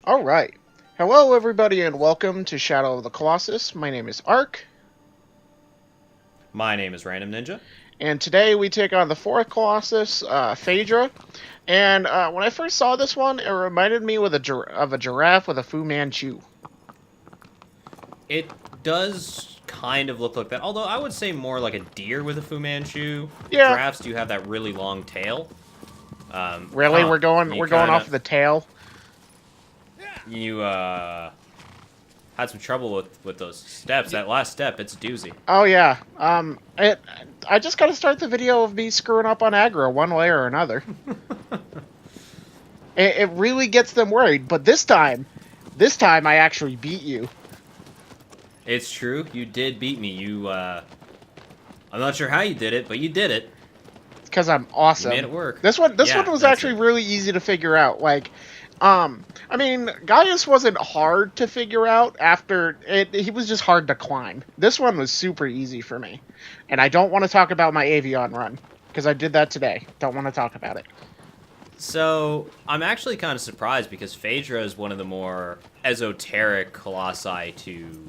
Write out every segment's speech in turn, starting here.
All right. Hello, everybody, and welcome to Shadow of the Colossus. My name is Ark, My name is RandomNinja. and today we take on the fourth Colossus, Phaedra. And when I first saw this one, it reminded me of a giraffe with a Fu Manchu. It does kind of look like that, although I would say more like a deer with a Fu Manchu. Yeah. Giraffes do have that really long tail. Really, we're going off of the tail. You had some trouble with those steps. That last step, it's a doozy. Oh yeah. I just got to start the video of me screwing up on aggro one way or another. It really gets them worried. But this time I actually beat you. It's true. You did beat me. I'm not sure how you did it, but you did it. Because I'm awesome. You made it work. This one was actually really easy to figure out. Like, I mean, Gaius wasn't hard to figure out after it. He was just hard to climb. This one was super easy for me. And I don't want to talk about my Avion run, because I did that today. Don't want to talk about it. So, I'm actually kind of surprised because Phaedra is one of the more esoteric Colossi to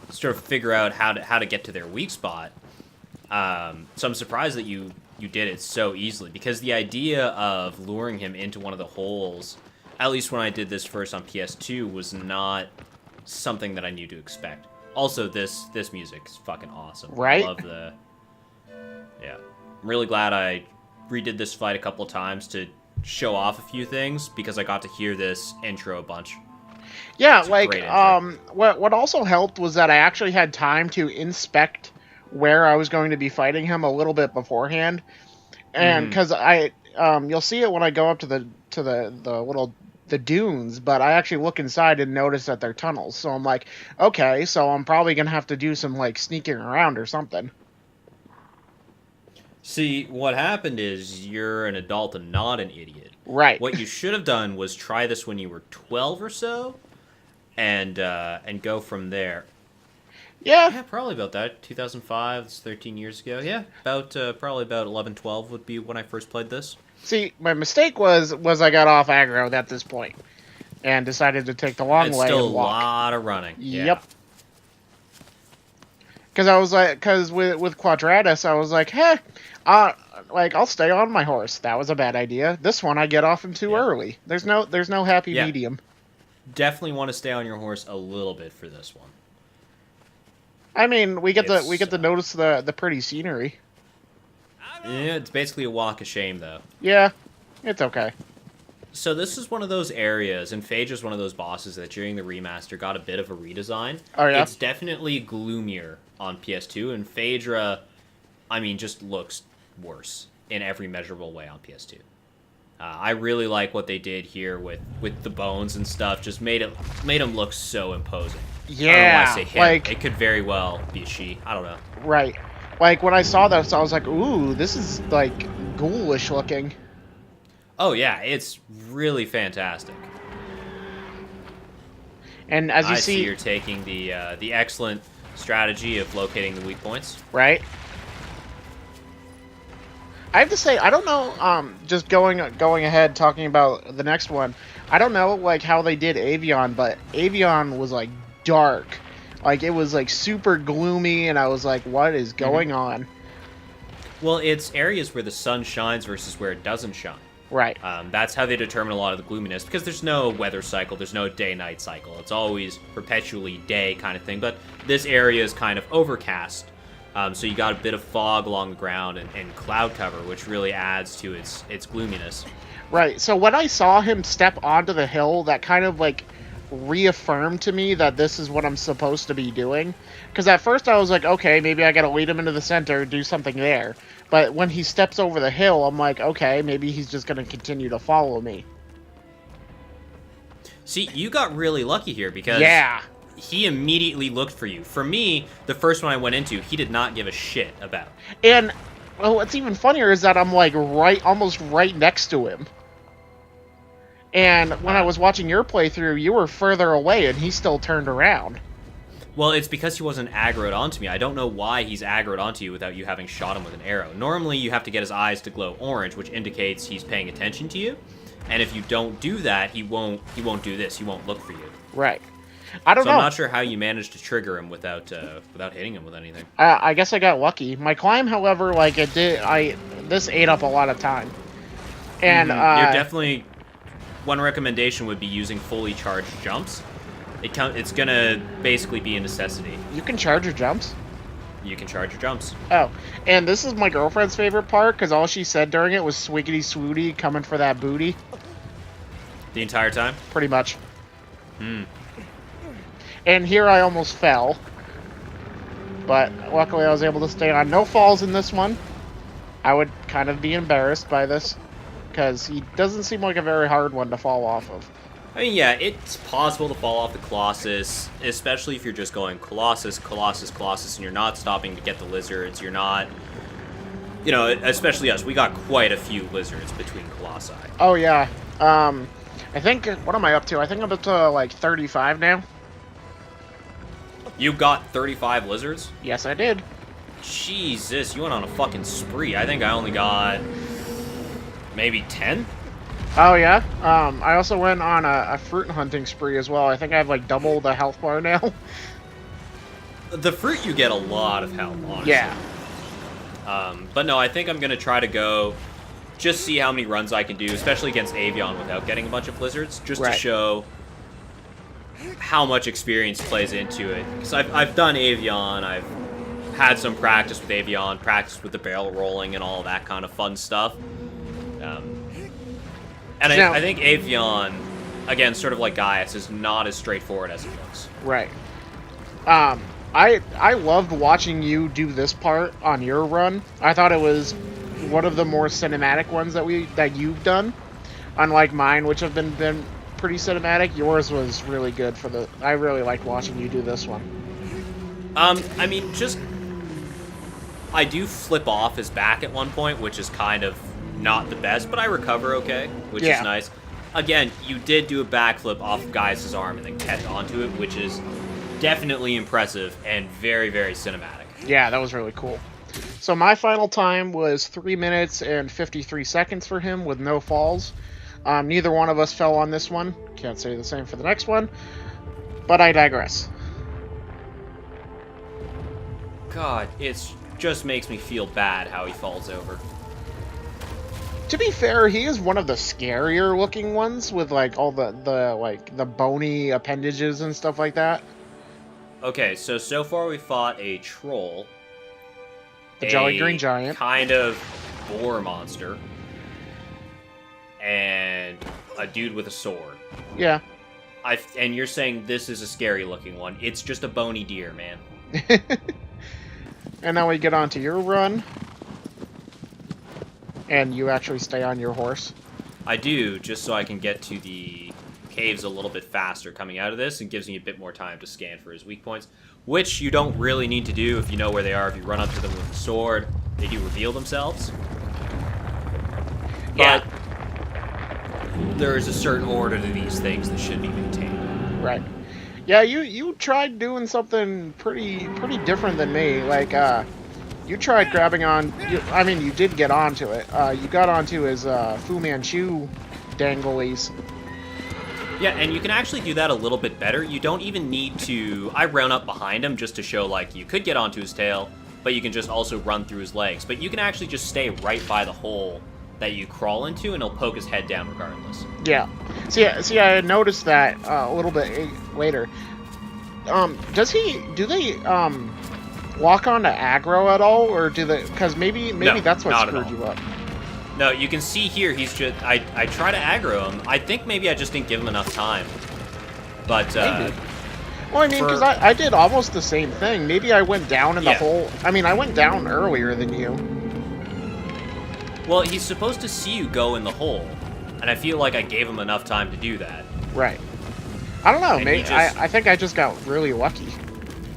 sort of figure out how to get to their weak spot. So I'm surprised that you did it so easily, because the idea of luring him into one of the holes, at least when I did this first on PS2, was not something that I knew to expect. Also, this music is fucking awesome. Right? I love yeah. I'm really glad I redid this fight a couple times to show off a few things, because I got to hear this intro a bunch. Yeah, like, what also helped was that I actually had time to inspect where I was going to be fighting him a little bit beforehand, and because you'll see it when I go up to the dunes, but I actually look inside and notice that they're tunnels. So I'm like, okay, so I'm probably gonna have to do some like sneaking around or something. See, what happened is you're an adult and not an idiot. Right. What you should have done was try this when you were 12 or so, and go from there. Yeah, Probably about that. 2005, it's 13 years ago. Yeah, probably about 11, 12 would be when I first played this. see, my mistake was I got off aggro at this point and decided to take the long It's way still and walk. a lot of running. Yep. Because I was like, with Quadratus, I was like, hey, like I'll stay on my horse. That was a bad idea. This one I get off him too early. There's no happy medium. Definitely want to stay on your horse a little bit for this one. I mean, we get to notice the pretty scenery. Yeah, it's basically a walk of shame, though. Yeah, it's okay. So this is one of those areas, and Phaedra's one of those bosses that during the remaster got a bit of a redesign. Oh, yeah? It's definitely gloomier on PS2, and Phaedra, I mean, just looks worse in every measurable way on PS2. I really like what they did here with the bones and stuff. Just made him look so imposing. Yeah, I don't know why I say him. like, It could very well be a she. I don't know. right. Like when I saw this, I was like, ooh, this is like ghoulish looking. Oh yeah, it's really fantastic. And as you I see, see, you're taking the excellent strategy of locating the weak points. right? I have to say, I don't know, just going ahead, talking about the next one, I don't know, like, how they did Avion, but Avion was, like, dark. Like, it was, like, super gloomy, and I was like, what is going on? Well, it's areas where the sun shines versus where it doesn't shine. Right. That's how they determine a lot of the gloominess, because there's no weather cycle, there's no day-night cycle. It's always perpetually day kind of thing, but this area is kind of overcast. So you got a bit of fog along the ground and cloud cover, which really adds to its gloominess. Right, so when I saw him step onto the hill, that kind of, like, reaffirmed to me that this is what I'm supposed to be doing. Because at first I was like, okay, maybe I gotta lead him into the center, do something there. But when he steps over the hill, I'm like, okay, maybe he's just gonna continue to follow me. See, you got really lucky here, because he immediately looked for you. For me, the first one I went into, he did not give a shit about. And well, what's even funnier is that I'm like almost right next to him. And when I was watching your playthrough, you were further away and he still turned around. Well, it's because he wasn't aggroed onto me. I don't know why he's aggroed onto you without you having shot him with an arrow. Normally, you have to get his eyes to glow orange, which indicates he's paying attention to you. And if you don't do that, he won't do this. He won't look for you. Right. I don't know. I'm not sure how you managed to trigger him without hitting him with anything. I guess I got lucky. My climb, however, like this ate up a lot of time. And you're definitely. One recommendation would be using fully charged jumps. It's gonna basically be a necessity. You can charge your jumps? You can charge your jumps. Oh, and this is my girlfriend's favorite part, because all she said during it was swiggity swooty coming for that booty. The entire time? Pretty much. And here I almost fell. But luckily I was able to stay on. No falls in this one. I would kind of be embarrassed by this, because he doesn't seem like a very hard one to fall off of. I mean, yeah, it's possible to fall off the Colossus, especially if you're just going Colossus, Colossus, Colossus, and you're not stopping to get the lizards. You're not, especially us. We got quite a few lizards between Colossi. Oh, yeah. I think, what am I up to? I think I'm up to, like, 35 now. You got 35 lizards? Yes, I did. Jesus, you went on a fucking spree. I think I only got maybe 10? Oh, yeah? I also went on a fruit hunting spree as well. I think I have, like, double the health bar now. The fruit, you get a lot of health, honestly. Yeah. But no, I think I'm going to try to go just see how many runs I can do, especially against Avion without getting a bunch of blizzards, just to show how much experience plays into it. Because I've done Avion, I've had some practice with Avion, practice with the barrel rolling and all that kind of fun stuff. And I think Avion, again, sort of like Gaius, is not as straightforward as it looks. Right. I loved watching you do this part on your run. I thought it was one of the more cinematic ones that you've done. Unlike mine, which have been pretty cinematic, yours was really good for the... I really liked watching you do this one. I mean, I do flip off his back at one point, which is kind of not the best, but I recover okay, which is nice. Again, you did do a backflip off of Gaius' arm and then kept onto it, which is definitely impressive and very, very cinematic. Yeah, that was really cool. So my final time was 3 minutes and 53 seconds for him with no falls. Neither one of us fell on this one. Can't say the same for the next one, but I digress. God, it just makes me feel bad how he falls over. To be fair, he is one of the scarier looking ones with like all the bony appendages and stuff like that. Okay, so far we fought a troll, the Jolly Green Giant, kind of boar monster, and a dude with a sword. Yeah. And you're saying this is a scary looking one. It's just a bony deer, man. And now we get on to your run. And you actually stay on your horse. I do, just so I can get to the caves a little bit faster coming out of this, and gives me a bit more time to scan for his weak points, which you don't really need to do if you know where they are. If you run up to them with a sword, they do reveal themselves. But there is a certain order to these things that should be maintained. Right. Yeah, you tried doing something pretty different than me. Like, you tried grabbing on... you did get onto it. You got onto his Fu Manchu danglies. Yeah, and you can actually do that a little bit better. You don't even need to... I ran up behind him just to show, like, you could get onto his tail, but you can just also run through his legs. But you can actually just stay right by the hole that you crawl into, and he'll poke his head down regardless. Yeah. See, I had noticed that a little bit later. Do they lock on to aggro at all, or do they? Because maybe no, that's what screwed you up. No, you can see here he's just. I try to aggro him. I think maybe I just didn't give him enough time. But maybe. Well, I mean, because I did almost the same thing. Maybe I went down in the hole. I mean, I went down earlier than you. Well, he's supposed to see you go in the hole, and I feel like I gave him enough time to do that. Right. I don't know, maybe I think I just got really lucky.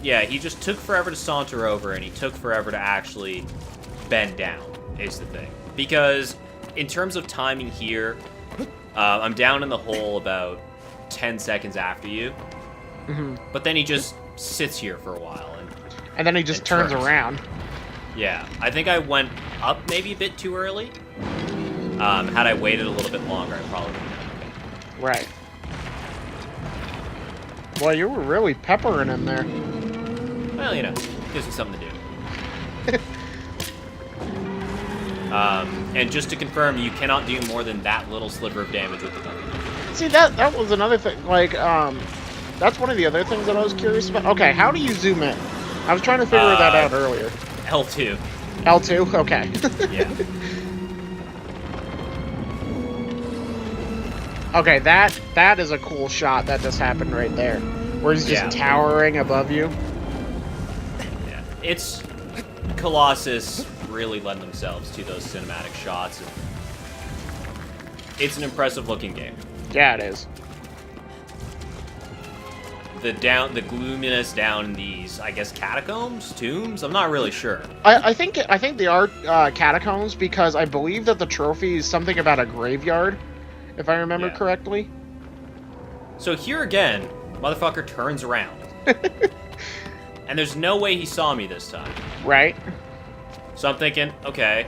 Yeah, he just took forever to saunter over, and he took forever to actually bend down, is the thing. Because in terms of timing here, I'm down in the hole about 10 seconds after you. Mm-hmm. But then he just sits here for a while. And then he just turns around. Yeah, I think I went up maybe a bit too early. Had I waited a little bit longer, I probably would have been okay. Right. Boy, you were really peppering him there. Well, you know, gives me something to do. And just to confirm, you cannot do more than that little sliver of damage with the gun. See, that was another thing. Like, that's one of the other things that I was curious about. Okay, how do you zoom in? I was trying to figure that out earlier. L2. L2? Okay. Yeah. Okay, that is a cool shot that just happened right there. Where he's just towering above you. Yeah. It's... Colossus really lend themselves to those cinematic shots. And it's an impressive looking game. Yeah, it is. The gloominess down in these, I guess, catacombs, tombs. I'm not really sure. I think they are catacombs because I believe that the trophy is something about a graveyard, if I remember correctly. So here again, motherfucker turns around, and there's no way he saw me this time. Right. So I'm thinking, okay,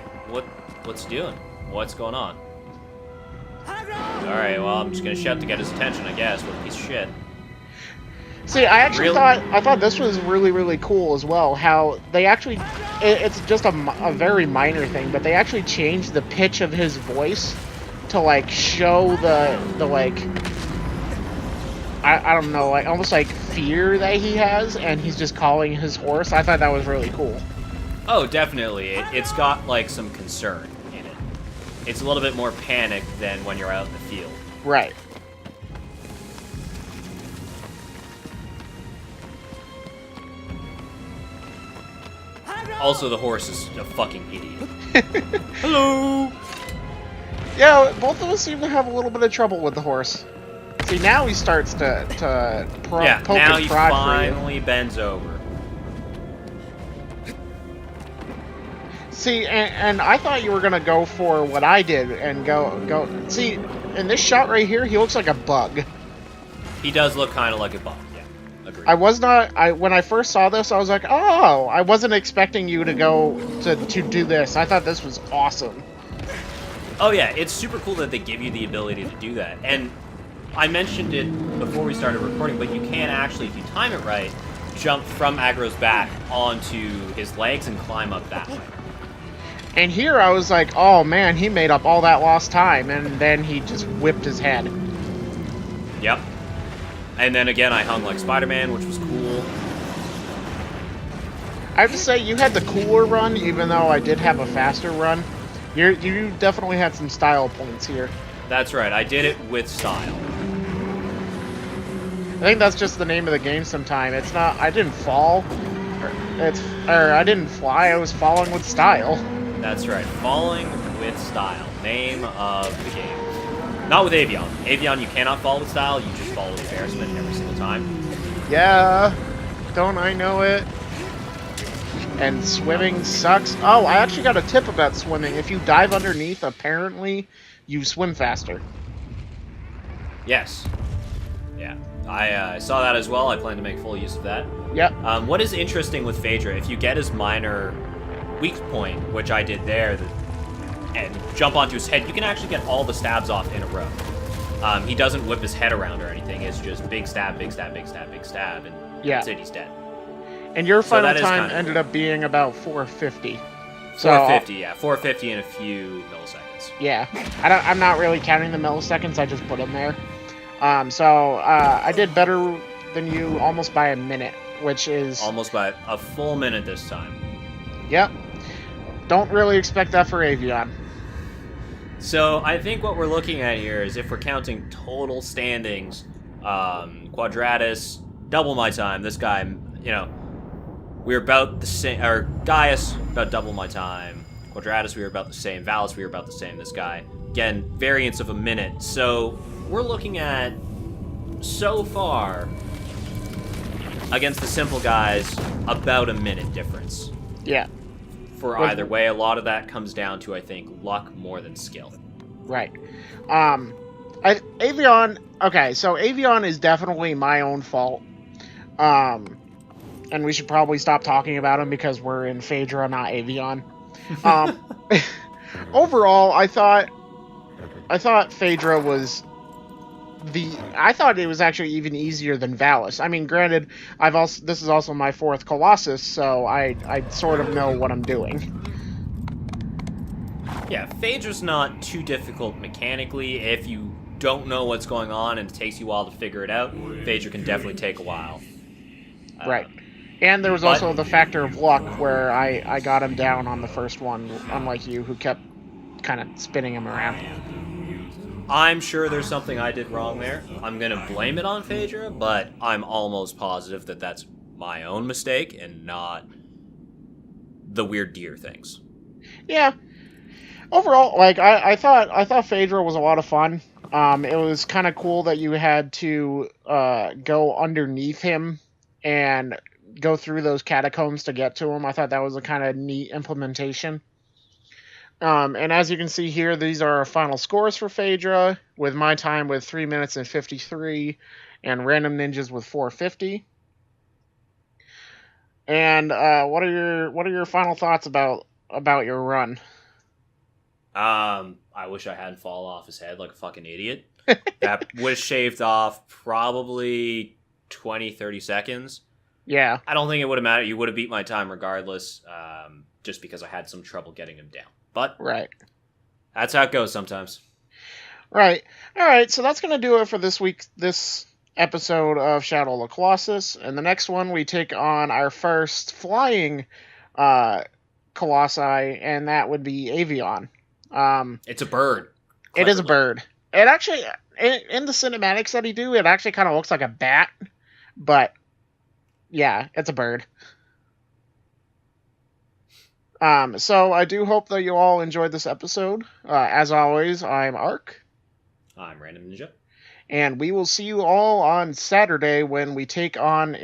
what's he doing? What's going on? All right, well, I'm just gonna shout to get his attention, I guess. What a piece of shit. See, I actually thought this was really, really cool as well. How they actually, it's just a very minor thing, but they actually changed the pitch of his voice to like show the like, I don't know, like almost like fear that he has, and he's just calling his horse. I thought that was really cool. Oh, definitely. It's got like some concern in it. It's a little bit more panic than when you're out in the field. Right. Also, the horse is a fucking idiot. Hello! Yeah, both of us seem to have a little bit of trouble with the horse. See, now he starts to poke now his he prod finally bends over. See, and I thought you were gonna go for what I did and go. See, in this shot right here, he looks like a bug. He does look kind of like a bug. Yeah, agreed. I was not. When I first saw this, I was like, oh, I wasn't expecting you to go to do this. I thought this was awesome. Oh yeah, it's super cool that they give you the ability to do that. And I mentioned it before we started recording, but you can actually, if you time it right, jump from Aggro's back onto his legs and climb up that way. And here I was like, oh man, he made up all that lost time, and then he just whipped his head. Yep. And then again, I hung like Spider-Man, which was cool. I have to say, you had the cooler run, even though I did have a faster run. You definitely had some style points here. That's right, I did it with style. I think that's just the name of the game sometime. It's not, I didn't fall, or I didn't fly, I was falling with style. That's right, falling with style, name of the game. Not with Avion. Avion, you cannot fall with style, you just fall with embarrassment every single time. Yeah, don't I know it? And swimming sucks. Oh, I actually got a tip about swimming. If you dive underneath, apparently, you swim faster. Yes. Yeah. I saw that as well. I plan to make full use of that. Yep. What is interesting with Phaedra, if you get his minor weak point, which I did there, and jump onto his head, you can actually get all the stabs off in a row. He doesn't whip his head around or anything. It's just big stab, big stab, big stab, big stab, and that's it, he's dead. And your final time ended up being about 450. So, 450, yeah. 450 in a few milliseconds. Yeah. I'm not really counting the milliseconds, I just put them there. So I did better than you almost by a minute, which is... Almost by a full minute this time. Yep. Don't really expect that for Avion. So I think what we're looking at here is if we're counting total standings, Quadratus, double my time. This guy, you know, we're about the same, or Gaius, about double my time. Quadratus, we were about the same. Valus, we were about the same. This guy, again, variance of a minute. So we're looking at, so far, against the simple guys, about a minute difference. Yeah. For either way, a lot of that comes down to, I think, luck more than skill. Right. Avion, okay, so Avion is definitely my own fault. And we should probably stop talking about him because we're in Phaedra, not Avion. Overall, I thought Phaedra was I thought it was actually even easier than Valis. I mean, granted, this is also my 4th Colossus, so I sort of know what I'm doing. Yeah, Phaedra's not too difficult mechanically. If you don't know what's going on and it takes you a while to figure it out, Phaedra can definitely take a while. Right. And there was also the factor of luck where I got him down on the first one, unlike you, who kept kind of spinning him around. I'm sure there's something I did wrong there. I'm going to blame it on Phaedra, but I'm almost positive that that's my own mistake and not the weird deer things. Yeah. Overall, like, I thought Phaedra was a lot of fun. It was kind of cool that you had to go underneath him and go through those catacombs to get to him. I thought that was a kind of neat implementation. And as you can see here, these are our final scores for Phaedra, with my time with 3 minutes and 53, and Random Ninjas with 4:50. And what are your final thoughts about your run? I wish I hadn't fallen off his head like a fucking idiot. That would have shaved off probably 20, 30 seconds. Yeah. I don't think it would have mattered. You would have beat my time regardless, just because I had some trouble getting him down. But right, that's how it goes sometimes. Right. All right, so that's going to do it for this episode of Shadow of the Colossus. And the next one, we take on our first flying Colossi, and that would be Avion. It's a bird. It is a bird. It actually, in the cinematics that he do, it actually kind of looks like a bat. But, yeah, it's a bird. So I do hope that you all enjoyed this episode. As always, I'm Ark. I'm Random Ninja. And we will see you all on Saturday when we take on